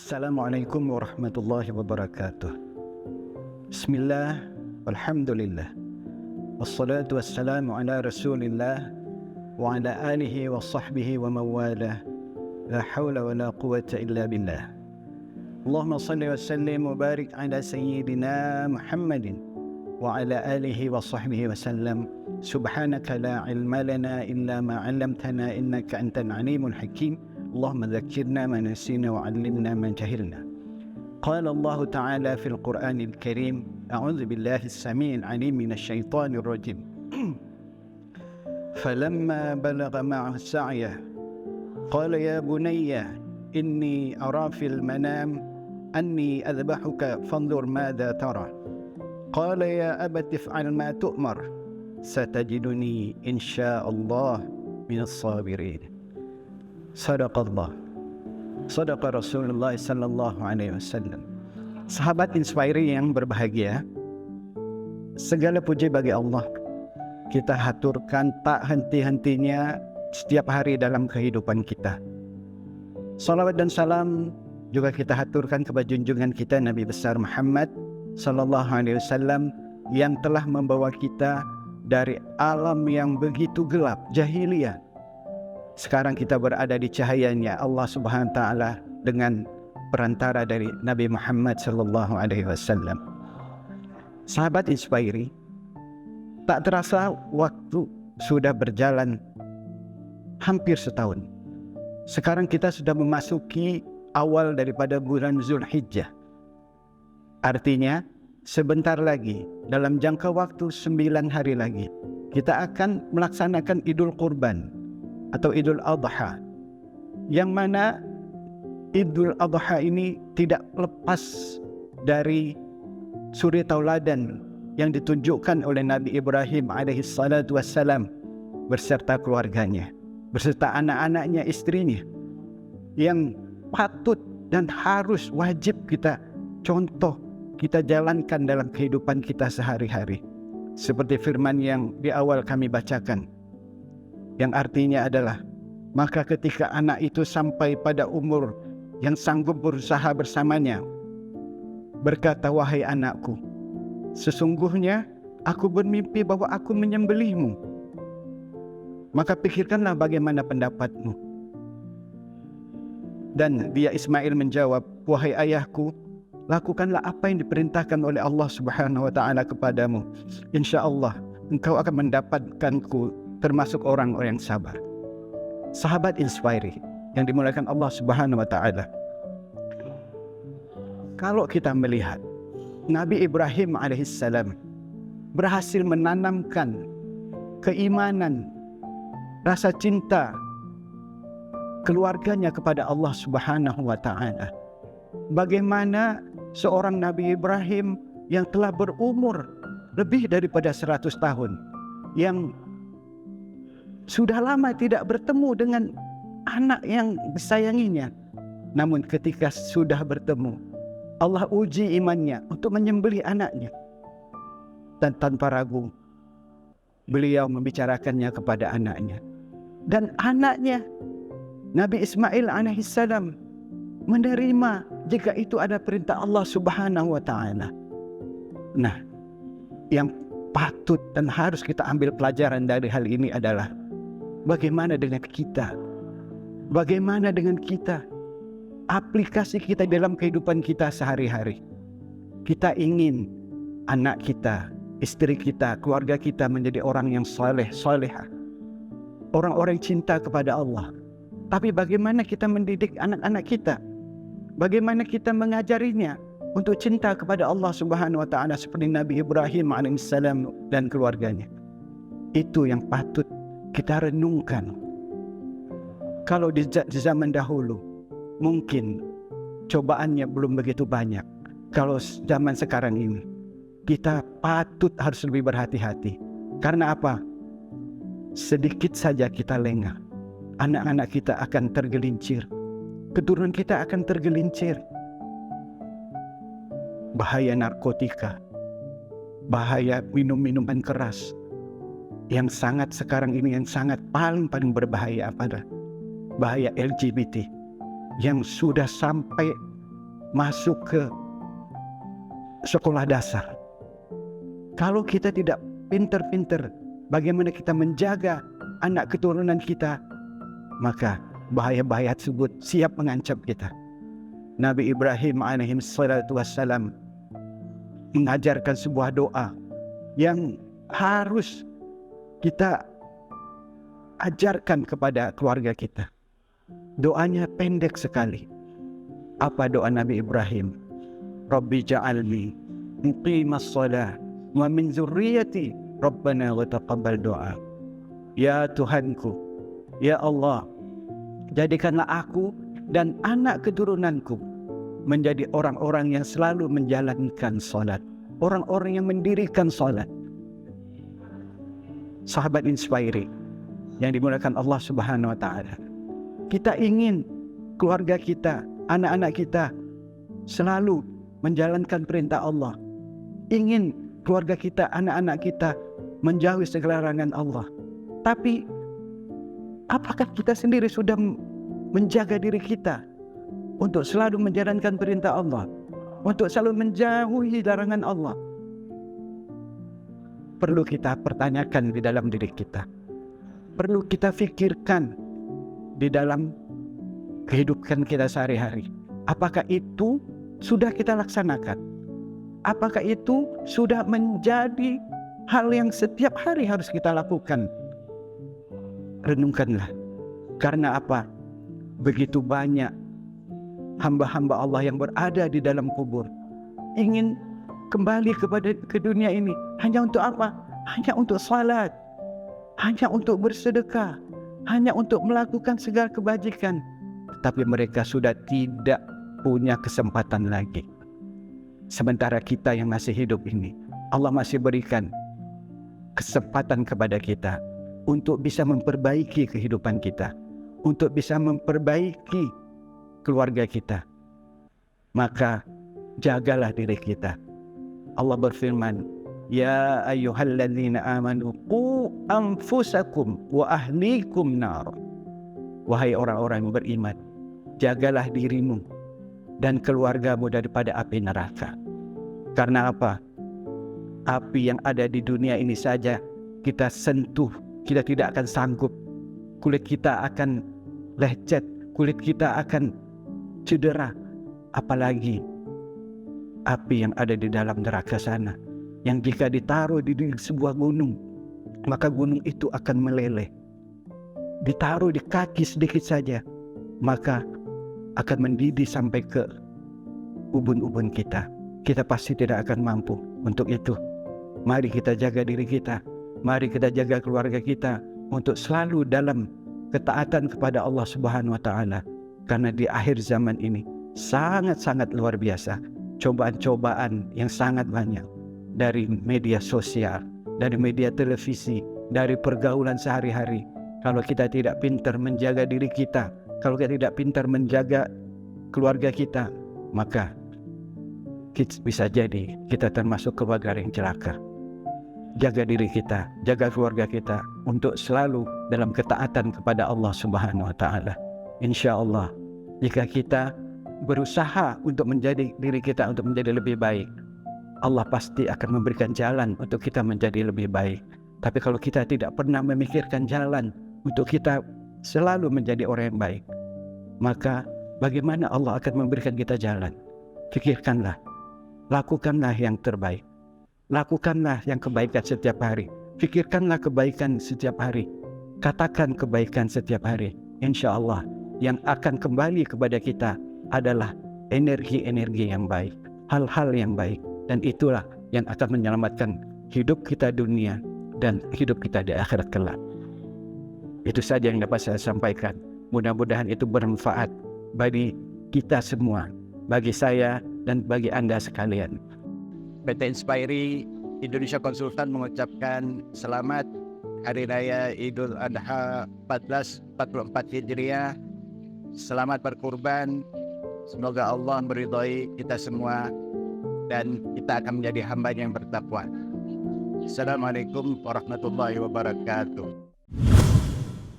Assalamualaikum warahmatullahi wabarakatuh. Bismillah, walhamdulillah, wassalatu wassalamu ala rasulillah wa ala alihi wa sahbihi wa mawalah. La hawla wa la quwata illa billah. Allahumma salli wa sallim wa barik ala sayyidina Muhammadin wa ala alihi wa sahbihi wa sallam. Subhanaka la ilma lana illa ma 'allamtana innaka antal alimul hakim. اللهم ذكرنا ما نسينا وعلمنا ما جهلنا. قال الله تعالى في القرآن الكريم: أعوذ بالله السميع العليم من الشيطان الرجيم. فلما بلغ معه السعي قال يا بني إني أرى في المنام أني أذبحك فانظر ماذا ترى. قال يا أبت افعل ما تؤمر ستجدني إن شاء الله من الصابرين. Sadaqallah, Sadaqa Rasulullah sallallahu alaihi wasallam. Sahabat Inspire yang berbahagia, segala puji bagi Allah. Kita haturkan tak henti-hentinya setiap hari dalam kehidupan kita. Salawat dan salam juga kita haturkan kepada junjungan kita Nabi besar Muhammad sallallahu alaihi wasallam yang telah membawa kita dari alam yang begitu gelap, jahiliyah. Sekarang kita berada di cahayanya Allah Subhanahu wa taala dengan perantara dari Nabi Muhammad sallallahu alaihi wasallam. Sahabat Inspire, tak terasa waktu sudah berjalan hampir setahun. Sekarang kita sudah memasuki awal daripada bulan Zulhijjah. Artinya sebentar lagi, dalam jangka waktu 9 hari lagi, kita akan melaksanakan Idul Qurban atau Idul Adha, yang mana Idul Adha ini tidak lepas dari suri tauladan yang ditunjukkan oleh Nabi Ibrahim alaihissalatu wassalam berserta keluarganya, berserta anak-anaknya, istrinya, yang patut dan harus wajib kita contoh, kita jalankan dalam kehidupan kita sehari-hari. Seperti firman yang di awal kami bacakan, yang artinya adalah, maka ketika anak itu sampai pada umur yang sanggup berusaha bersamanya, berkata, wahai anakku, sesungguhnya aku bermimpi bahwa aku menyembelihmu. Maka pikirkanlah bagaimana pendapatmu. Dan dia Ismail menjawab, wahai ayahku, lakukanlah apa yang diperintahkan oleh Allah Subhanahu wa taala kepadamu. InsyaAllah engkau akan mendapatkanku termasuk orang-orang yang sabar. Sahabat Inspire yang dimuliakan Allah Subhanahu wa taala, kalau kita melihat Nabi Ibrahim alaihissalam berhasil menanamkan keimanan, rasa cinta keluarganya kepada Allah Subhanahu wa taala. Bagaimana seorang Nabi Ibrahim yang telah berumur lebih daripada 100 tahun, yang sudah lama tidak bertemu dengan anak yang disayanginya, namun ketika sudah bertemu, Allah uji imannya untuk menyembelih anaknya, dan tanpa ragu beliau membicarakannya kepada anaknya. Dan anaknya Nabi Ismail alaihissalam menerima jika itu ada perintah Allah Subhanahu wa taala. Nah, yang patut dan harus kita ambil pelajaran dari hal ini adalah bagaimana dengan kita? Bagaimana dengan kita? Aplikasi kita dalam kehidupan kita sehari-hari. Kita ingin anak kita, istri kita, keluarga kita menjadi orang yang saleh, salehah, orang-orang cinta kepada Allah. Tapi bagaimana kita mendidik anak-anak kita? Bagaimana kita mengajarinya untuk cinta kepada Allah Subhanahu wa taala seperti Nabi Ibrahim alaihissalam dan keluarganya? Itu yang patut kita renungkan. Kalau di zaman dahulu mungkin cobaannya belum begitu banyak. Kalau zaman sekarang ini kita patut harus lebih berhati-hati. Karena apa? Sedikit saja kita lengah, anak-anak kita akan tergelincir, keturunan kita akan tergelincir. Bahaya narkotika, bahaya minum-minuman keras, yang sangat sekarang ini yang sangat paling berbahaya pada bahaya LGBT yang sudah sampai masuk ke sekolah dasar. Kalau kita tidak pinter-pinter bagaimana kita menjaga anak keturunan kita, maka bahaya-bahaya tersebut siap mengancam kita. Nabi Ibrahim alaihi salatu wassalam mengajarkan sebuah doa yang harus kita ajarkan kepada keluarga kita. Doanya pendek sekali. Apa doa Nabi Ibrahim? Rabbi ja'alni muqimas shalah wa min dzurriyyati rabbana wa taqabbal doa. Ya Tuhanku, ya Allah, jadikanlah aku dan anak keturunanku menjadi orang-orang yang selalu menjalankan salat, orang-orang yang mendirikan salat. Sahabat inspiring yang dimuliakan Allah Subhanahu wa taala. Kita ingin keluarga kita, anak-anak kita selalu menjalankan perintah Allah. Ingin keluarga kita, anak-anak kita menjauhi segala larangan Allah. Tapi apakah kita sendiri sudah menjaga diri kita untuk selalu menjalankan perintah Allah, untuk selalu menjauhi larangan Allah? Perlu kita pertanyakan di dalam diri kita. Perlu kita fikirkan di dalam kehidupan kita sehari-hari. Apakah itu sudah kita laksanakan? Apakah itu sudah menjadi hal yang setiap hari harus kita lakukan? Renungkanlah. Karena apa? Begitu banyak hamba-hamba Allah yang berada di dalam kubur, ingin kembali ke dunia ini. Hanya untuk apa? Hanya untuk salat, hanya untuk bersedekah, hanya untuk melakukan segala kebajikan. Tapi mereka sudah tidak punya kesempatan lagi. Sementara kita yang masih hidup ini, Allah masih berikan kesempatan kepada kita untuk bisa memperbaiki kehidupan kita, untuk bisa memperbaiki keluarga kita. Maka jagalah diri kita. Allah berfirman, Ya ayyuhalladzina amanu qu anfusakum wa ahlikum nar. Wahai orang-orang yang beriman, jagalah dirimu dan keluargamu daripada api neraka. Karena apa? Api yang ada di dunia ini saja kita sentuh, kita tidak akan sanggup. Kulit kita akan lecet, kulit kita akan cedera. Apalagi api yang ada di dalam neraka sana, yang jika ditaruh di sebuah gunung, maka gunung itu akan meleleh. Ditaruh di kaki sedikit saja, maka akan mendidih sampai ke ubun-ubun kita. Kita pasti tidak akan mampu. Untuk itu, mari kita jaga diri kita, mari kita jaga keluarga kita untuk selalu dalam ketaatan kepada Allah Subhanahu wa taala. Karena di akhir zaman ini sangat-sangat luar biasa, cobaan-cobaan yang sangat banyak dari media sosial, dari media televisi, dari pergaulan sehari-hari. Kalau kita tidak pintar menjaga diri kita, kalau kita tidak pintar menjaga keluarga kita, maka bisa jadi kita termasuk keluarga yang celaka. Jaga diri kita, jaga keluarga kita untuk selalu dalam ketaatan kepada Allah Subhanahu wa taala. Insya Allah, jika kita berusaha untuk menjadi diri kita untuk menjadi lebih baik, Allah pasti akan memberikan jalan untuk kita menjadi lebih baik. Tapi kalau kita tidak pernah memikirkan jalan untuk kita selalu menjadi orang yang baik, maka bagaimana Allah akan memberikan kita jalan? Pikirkanlah, lakukanlah yang terbaik, lakukanlah yang kebaikan setiap hari, pikirkanlah kebaikan setiap hari, katakan kebaikan setiap hari. Insya Allah yang akan kembali kepada kita adalah energi-energi yang baik, hal-hal yang baik, dan itulah yang akan menyelamatkan hidup kita dunia dan hidup kita di akhirat kelak. Itu saja yang dapat saya sampaikan. Mudah-mudahan itu bermanfaat bagi kita semua, bagi saya dan bagi Anda sekalian. PT Inspiri Indonesia Konsultan mengucapkan selamat Hari Raya Idul Adha 1444 Hijriah. Selamat berkurban. Semoga Allah meridhai kita semua dan kita akan menjadi hamba yang bertakwa. Assalamualaikum warahmatullahi wabarakatuh.